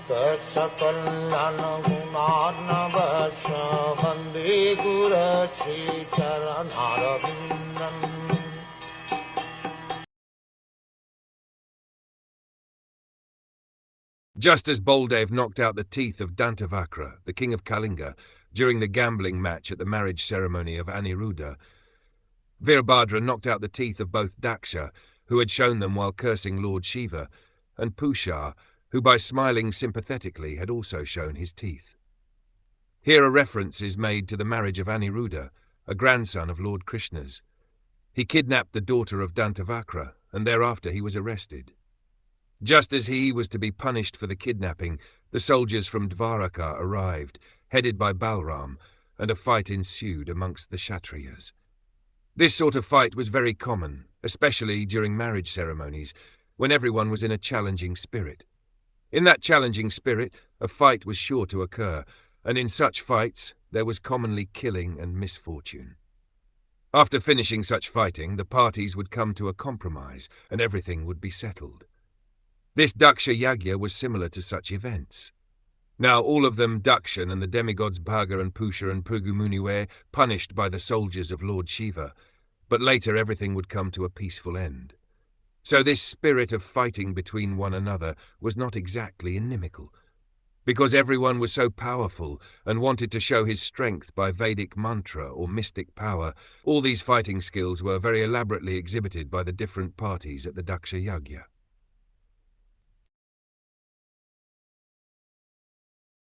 Saksakallan gunarnavasya Vande Guru Sri Charanaravindan. Just as Baldev knocked out the teeth of Dantavakra, the king of Kalinga, during the gambling match at the marriage ceremony of Aniruddha, Virabhadra knocked out the teeth of both Daksha, who had shown them while cursing Lord Shiva, and Pushar, who by smiling sympathetically had also shown his teeth. Here a reference is made to the marriage of Aniruddha, a grandson of Lord Krishna's. He kidnapped the daughter of Dantavakra, and thereafter he was arrested. Just as he was to be punished for the kidnapping, the soldiers from Dvaraka arrived, headed by Balram, and a fight ensued amongst the Kshatriyas. This sort of fight was very common, especially during marriage ceremonies, when everyone was in a challenging spirit. In that challenging spirit, a fight was sure to occur, and in such fights there was commonly killing and misfortune. After finishing such fighting, the parties would come to a compromise, and everything would be settled. This Daksha Yagya was similar to such events. Now all of them, Dakshan and the demigods Bhaga and Pusha and Pugumuni, were punished by the soldiers of Lord Shiva, but later everything would come to a peaceful end. So this spirit of fighting between one another was not exactly inimical. Because everyone was so powerful and wanted to show his strength by Vedic mantra or mystic power, all these fighting skills were very elaborately exhibited by the different parties at the Daksha Yagya.